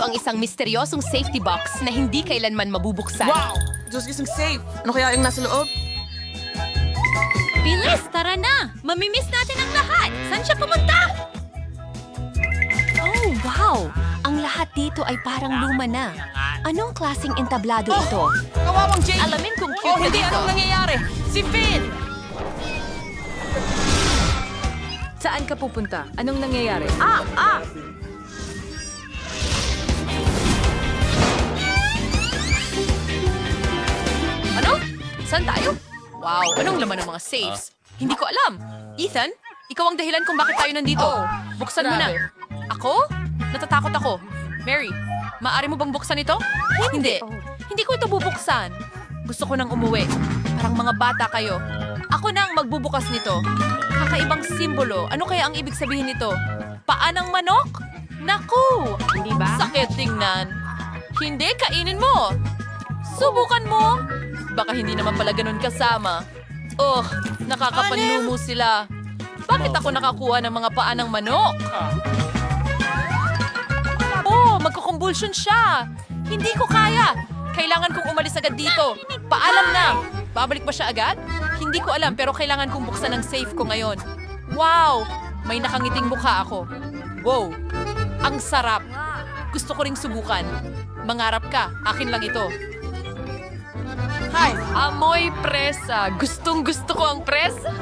ang isang misteryosong safety box na hindi kailanman mabubuksan. Wow! Diyos isang safe. Ano kaya yung nasa loob? Bilis, tara na! Mamimiss natin ang lahat! Saan siya pumunta? Oh, wow! Ang lahat dito ay parang luma na. Anong klaseng entablado ito? Kawawang Jane! Alamin kung cute Oh, ka hindi! dito. Anong nangyayari? Si Finn! Saan ka pupunta? Anong nangyayari? Ano? Saan tayo? Wow, anong laman ng mga safes? Hindi ko alam. Ethan, ikaw ang dahilan kung bakit tayo nandito. Buksan mo na. Ako? Natatakot ako. Mary, maaari mo bang buksan ito? Hindi. Hindi ko ito bubuksan. Gusto ko nang umuwi. Parang mga bata kayo. Ako na ang magbubukas nito. Kakaibang simbolo. Ano kaya ang ibig sabihin nito? Paa ng manok? Naku! Hindi ba? Sakit tingnan. Hindi, kainin mo. Subukan mo. Baka hindi naman pala ganun kasama. Oh, nakakapanlumo sila. Bakit ako nakakuha ng mga paa ng manok? Oh, magkukumbulsyon siya. Hindi ko kaya. Kailangan kong umalis agad dito. Paalam na. Babalik ba siya agad? Hindi ko alam pero kailangan kong buksan ang safe ko ngayon. Wow! May nakangiting mukha ako. Wow! Ang sarap. Gusto ko ring subukan. Mangarap ka. Akin lang ito. Hi! Amoy presa. Gustong gusto ko ang presa.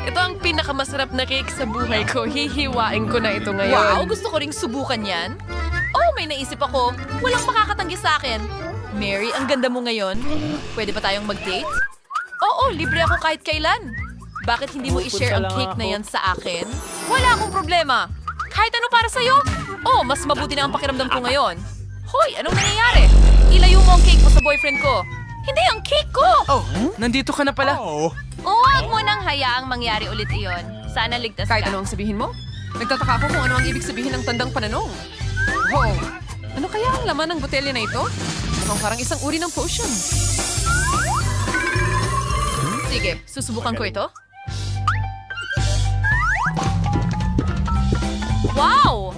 Ito ang pinakamasarap na cake sa buhay ko. Hihiwain ko na ito ngayon. Wow, gusto ko ring subukan yan. Oh, may naisip ako. Walang makakatanggi sa akin. Mary, ang ganda mo ngayon. Pwede ba tayong mag-date? Oo, libre ako kahit kailan. Bakit hindi mo i-share ang cake na yan sa akin? Wala akong problema. Kahit ano para sa'yo. Oh, mas mabuti na ang pakiramdam ko ngayon. Hoy, anong nangyayari? Ilayo mo ang cake mo sa boyfriend ko. Hindi ang cake ko! Oh, nandito ka na pala. Huwag mo nang hayaang mangyari ulit iyon. Sana ligtas Kahit ka. ano ang sabihin mo? Nagtataka ako kung ano ang ibig sabihin ng tandang pananong. Oh, ano kaya ang laman ng botelya na ito? Mukhang parang isang uri ng potion. Sige, susubukan ko ito. Wow!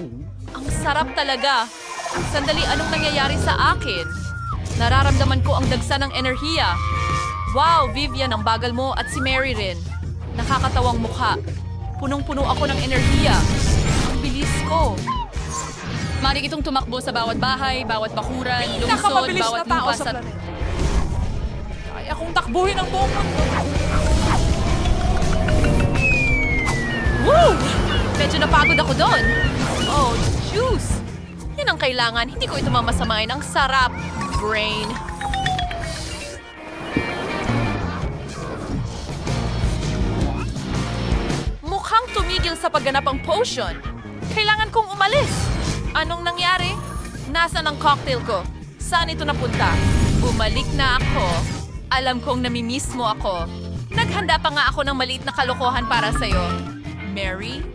Ang sarap talaga. Sandali, anong nangyayari sa akin? Nararamdaman ko ang dagsa ng enerhiya. Wow, Vivian, ang bagal mo at si Mary rin. Nakakatawang mukha. Punong-puno ako ng enerhiya. Ang bilis ko. Maring itong tumakbo sa bawat bahay, bawat bakuran, lungsod, Nakamabilis bawat na tao lupas sa at... planeta. Kaya kong takbuhin ang buong mundo. Woo! Medyo napagod ako doon. Oh, juice! Yan ang kailangan. Hindi ko ito mamasamain. Ang sarap. Brain. Mukhang tumigil sa pagganap ang potion. Kailangan kong umalis. Anong nangyari? Nasaan ang cocktail ko? Saan ito napunta? Bumalik na ako. Alam kong namimiss mo ako. Naghanda pa nga ako ng maliit na kalokohan para sa'yo. Mary,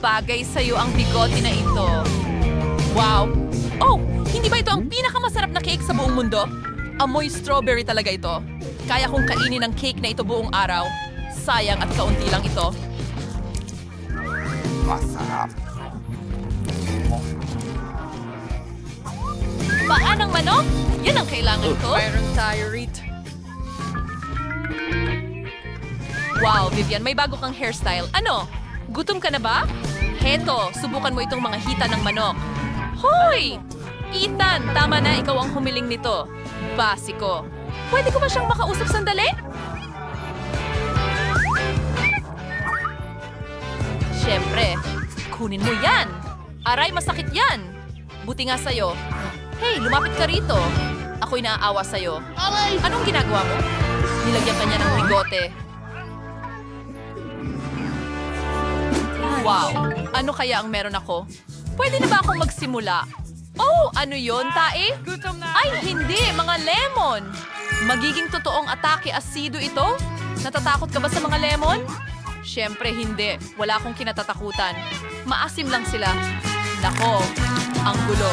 bagay sa'yo ang bigote na ito. Wow! Oh, hindi ba ito ang pinakamasarap na cake sa buong mundo? Amoy strawberry talaga ito. Kaya kong kainin ang cake na ito buong araw. Sayang at kaunti lang ito. Paa ng manok? Yan ang kailangan ko. Mayroon tayo, Reed. Wow, Vivian, may bago kang hairstyle. Ano? Gutom ka na ba? Heto, subukan mo itong mga hita ng manok. Hoy! Ethan, tama na, ikaw ang humiling nito. Basiko. Pwede ko ba siyang makausap sandali? Siyempre, kunin mo yan. Aray, masakit yan. Buti nga sa'yo. Hey, lumapit ka rito. Ako'y naaawa sa'yo. Anong ginagawa mo? Nilagyan ka niya ng bigote. Wow, ano kaya ang meron ako? Pwede na ba akong magsimula? Oh, ano yon, tae? Ay, hindi, mga lemon. Magiging totoong atake asido ito? Natatakot ka ba sa mga lemon? Siyempre hindi, wala akong kinatatakutan. Maasim lang sila. Nako, ang gulo.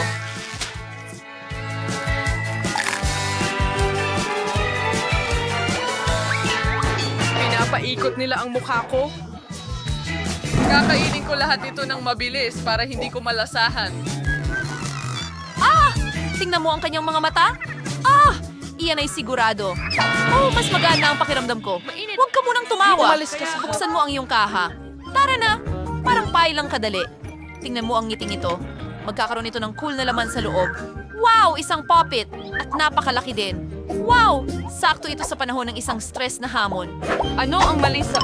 Pinapaikot nila ang mukha ko. Kakainin ko lahat ito ng mabilis para hindi ko malasahan. tingnan mo ang kanyang mga mata. Ah! Iyan ay sigurado. Oh, mas maganda ang pakiramdam ko. Huwag ka munang tumawa. Buksan mo ang iyong kaha. Tara na. Parang pie lang kadali. Tingnan mo ang ngiting ito. Magkakaroon ito ng cool na laman sa loob. Wow! Isang puppet. At napakalaki din. Wow! Sakto ito sa panahon ng isang stress na hamon. Ano ang mali sa...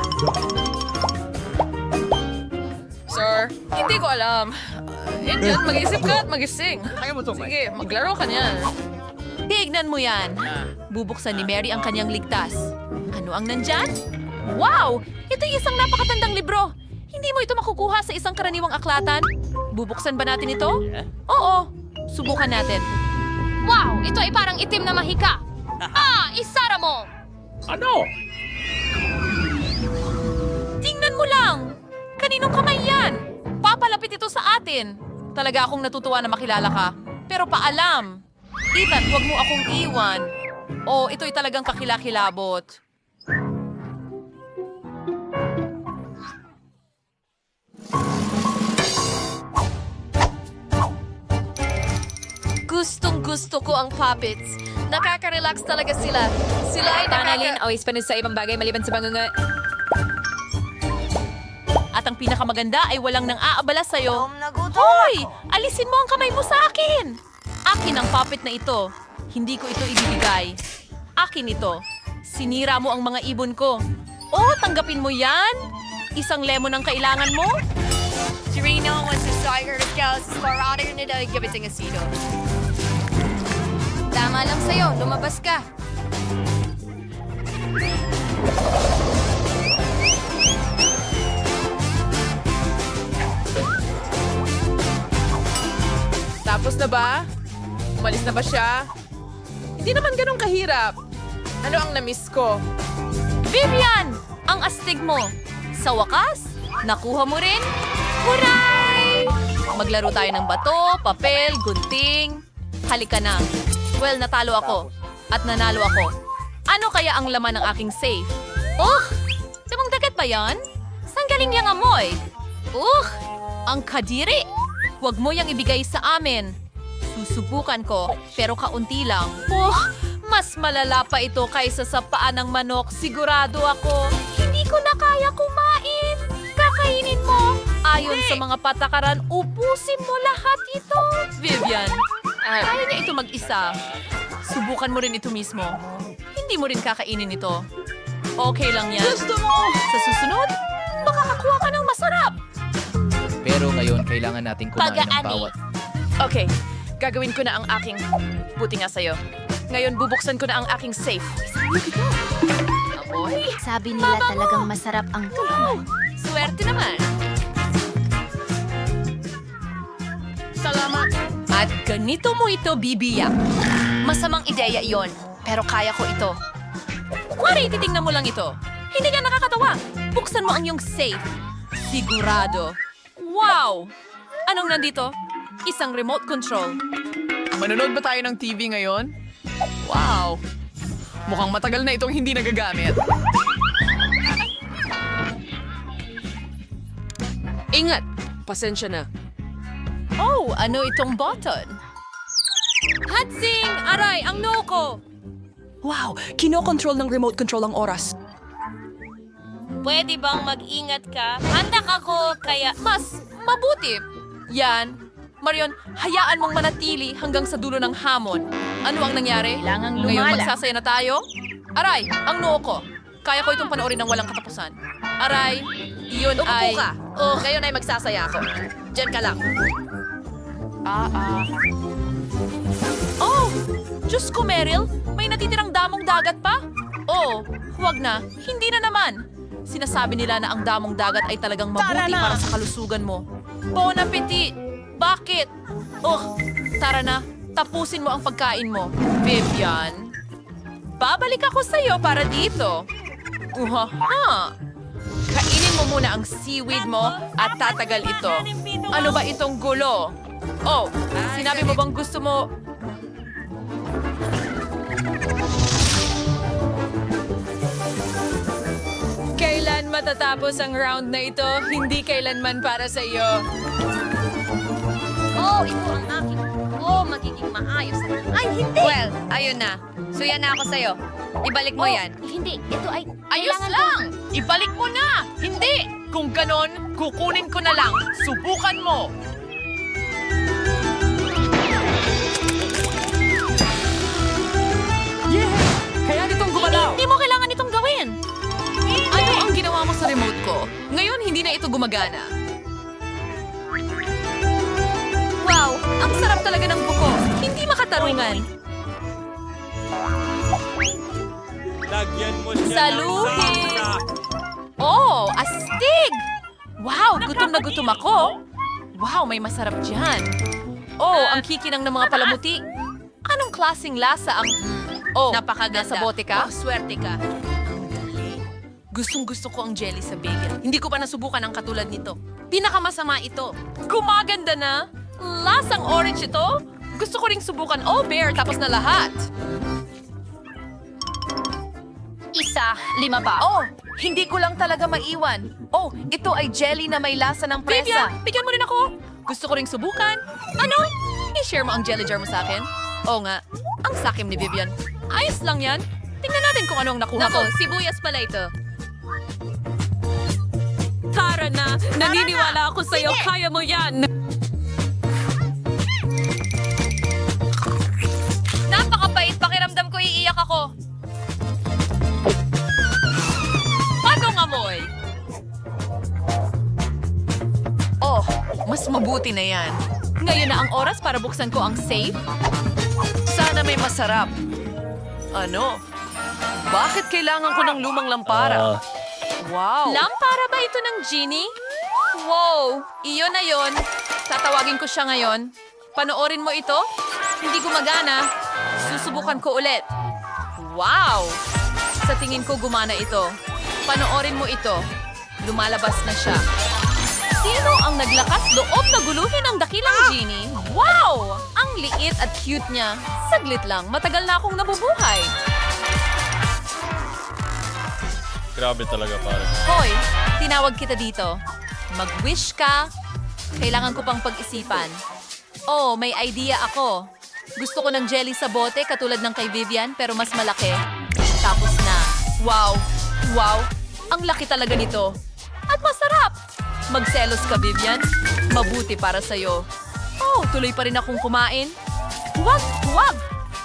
Sir, hindi ko alam. Indian, mag-isip ka at magising. Sige, maglaro ka niyan. Tignan mo yan. Bubuksan ni Mary ang kanyang ligtas. Ano ang nandyan? Wow! Ito'y isang napakatandang libro. Hindi mo ito makukuha sa isang karaniwang aklatan. Bubuksan ba natin ito? Oo. Subukan natin. Wow! Ito ay parang itim na mahika. Isara mo! Tingnan mo lang! Kaninong kamay yan? Papalapit ito sa atin. Talaga akong natutuwa na makilala ka. Pero paalam. Ethan, huwag mo akong iwan. Oh, ito'y talagang kakilakilabot. Gustong-gusto ko ang puppets. Nakaka-relax talaga sila. Sila ay Panalin, always panis sa ibang bagay maliban sa banganga. At ang pinakamaganda ay walang nang aabala sa'yo. Hoy! Alisin mo ang kamay mo sa akin! Akin ang puppet na ito. Hindi ko ito ibibigay. Akin ito. Sinira mo ang mga ibon ko. Oh, tanggapin mo yan? Isang lemon ang kailangan mo? Serena wants to start her scouts for honor nila gabiting asido. Tama lang sa'yo, lumabas ka. Tapos na ba? Umalis na ba siya? Hindi naman ganun kahirap. Ano ang na-miss ko? Vivian! Ang astig mo. Sa wakas, nakuha mo rin? Huray! Maglaro tayo ng bato, papel, gunting. Halika na. Well, natalo ako. At nanalo ako. Ano kaya ang laman ng aking safe? Sabang dagat ba yan? Saan galing yung amoy? Ang kadiri! Huwag mo yang ibigay sa amin. Susubukan ko, pero kaunti lang. Mas malala pa ito kaysa sa paa ng manok. Sigurado ako. Hindi ko na kaya kumain. Kakainin mo. Ayon sa mga patakaran, ubusin mo lahat ito. Vivian, kaya niya ito mag-isa. Subukan mo rin ito mismo. Hindi mo rin kakainin ito. Okay lang yan. Gusto mo! Sa susunod, makakakuha ka ng masarap. Pero ngayon, kailangan nating kumain ng bawat. Okay, gagawin ko na ang aking... Buti nga sa'yo. Ngayon, bubuksan ko na ang aking safe. Amoy? Sabi nila talagang masarap ang tulungan. Swerte naman. Salamat. At ganito mo ito bibiyak. Masamang ideya iyon, pero kaya ko ito. Wari, titingnan mo lang ito. Hindi nga nakakatawa. Buksan mo ang iyong safe. Sigurado. Wow! Anong nandito? Isang remote control. Manonood ba tayo ng TV ngayon? Wow! Mukhang matagal na itong hindi nagagamit. Ingat! Pasensya na. Oh, ano itong button? Hatsing! Aray, ang noo ko! Wow! Kinokontrol ng remote control ang oras. Pwede bang mag-ingat ka? Handak ako, kaya... Mas mabuti. Yan. Marion, hayaan mong manatili hanggang sa dulo ng hamon. Ano ang nangyari? Kailangang Ngayon lumala. magsasaya na tayo? Aray, ang noo ko. Kaya ko itong panoorin ng walang katapusan. Aray, iyon ay... Ngayon ay magsasaya ako. Diyan ka lang. Oh! Diyos ko, Meryl! May natitirang damong dagat pa? Oh, huwag na. Hindi na naman. Sinasabi nila na ang damong dagat ay talagang mabuti para sa kalusugan mo. Bon appetit! Bakit? Tara na. Tapusin mo ang pagkain mo. Vivian, babalik ako sa'yo para dito. Kainin mo muna ang seaweed mo at tatagal ito. Ano ba itong gulo? Oh, sinabi mo bang gusto mo... Kailan matatapos ang round na ito? Hindi kailanman para sa iyo. Oh, ito ang akin. Oh, magiging maayos. Ay, hindi! Well, ayun na. Suya na ako sa'yo. Ibalik mo yan. Hindi, ito ay... Ayos kailangan lang! Ibalik mo na! Hindi! Kung ganon, kukunin ko na lang. Subukan mo! Kaya nitong gumalaw. Hindi mo kailangan itong gawin. Ano ang ginawa mo sa remote ko? Ngayon, hindi na ito gumagana. Wow, ang sarap talaga ng buko. Hindi makatarungan. Lagyan mo siya Saluhin! Oh, astig! Wow, gutom na gutom ako. Wow, may masarap dyan. Oh, ang kikinang ng mga palamuti. Anong klaseng lasa ang... Oh, Napakaganda. nasa bote ka? Swerte ka. Gustong gusto ko ang jelly sa bacon. Hindi ko pa nasubukan ang katulad nito. Pinakamasama ito. Gumaganda na. Lasang orange ito. Gusto ko ring subukan. Oh, bear, tapos na lahat. 1, 5 pa. Oh, hindi ko lang talaga maiwan. Oh, ito ay jelly na may lasa ng presa. Vivian, bigyan mo rin ako. Gusto ko ring subukan. Ano? I-share mo ang jelly jar mo sa akin? Oo nga, ang sakim ni Vivian. Ayos lang yan. Tingnan natin kung ano ang nakuha Nako, ko. sibuyas pala ito. Tara na! Naniniwala ako sa'yo. Kaya mo yan! Napakabait. Pakiramdam ko iiyak ako. Anong amoy? Oh, mas mabuti na yan. Ngayon na ang oras para buksan ko ang safe. Sana may masarap. Ano? Bakit kailangan ko ng lumang lampara? Wow! Lampara ba ito ng genie? Wow! Iyon na yon. Tatawagin ko siya ngayon. Panoorin mo ito? Hindi gumagana. Susubukan ko ulit. Wow! Sa tingin ko gumana ito. Panoorin mo ito. Lumalabas na siya. Sino ang naglakas loob na guluhin ang dakilang genie? Wow! Ang liit at cute niya. Saglit lang, matagal na akong nabubuhay. Grabe talaga, pare. Hoy, tinawag kita dito. Mag-wish ka. Kailangan ko pang pag-isipan. Oh, may idea ako. Gusto ko ng jelly sa bote katulad ng kay Vivian pero mas malaki. Tapos na. Wow! Wow! Ang laki talaga nito. At masarap! Magselos ka, Vivian. Mabuti para sa'yo. Oh, tuloy pa rin akong kumain. Huwag! Huwag!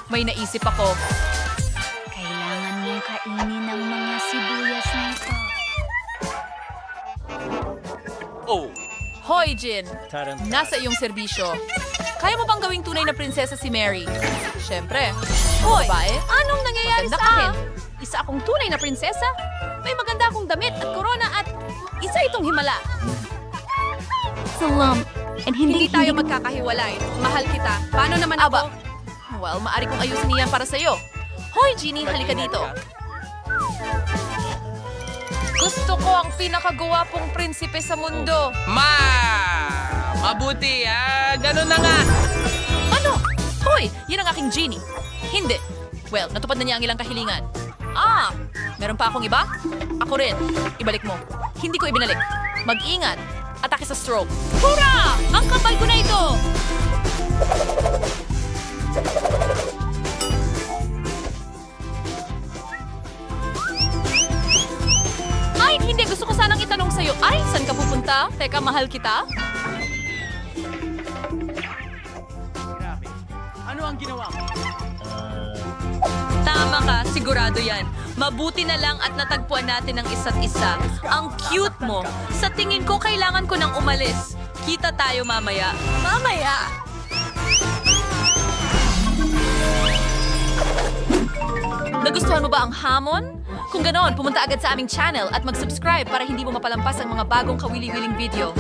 May naisip ako. Kailangan mong kainin ang mga sibuyas na ito. Oh! Hoy, Jin! Nasa iyong serbisyo. Kaya mo bang gawing tunay na prinsesa si Mary? Siyempre. Hoy! Babae? Anong nangyayari sa akin? Isa akong tunay na prinsesa? May maganda akong damit at korona at isa itong himala. Salam. And Hindi tayo magkakahiwalay. Mahal kita. Paano naman ako? Aba. Well, maaari kong ayusin niyan para sa'yo. Hoy, Jeannie, halika dito. Gusto ko ang pinakagwapong prinsipe sa mundo. Mabuti, ganun na nga. Ano? Hoy, yan ang aking Jeannie. Hindi. Well, natupad na niya ang ilang kahilingan. Meron pa akong iba? Ako rin. Ibalik mo. Hindi ko ibinalik. Mag-ingat. Atake sa stroke. Hurra! Ang kapal ko na ito! Ay, hindi. Gusto ko sanang itanong sa'yo. Ay, saan ka pupunta? Teka, mahal kita? Ano ang ginawa mo? Tama ka, sigurado yan. Mabuti na lang at natagpuan natin ang isa't isa. Ang cute mo. Sa tingin ko, kailangan ko nang umalis. Kita tayo mamaya. Mamaya! Nagustuhan mo ba ang hamon? Kung ganoon, pumunta agad sa aming channel at mag-subscribe para hindi mo mapalampas ang mga bagong kawili-wiling video.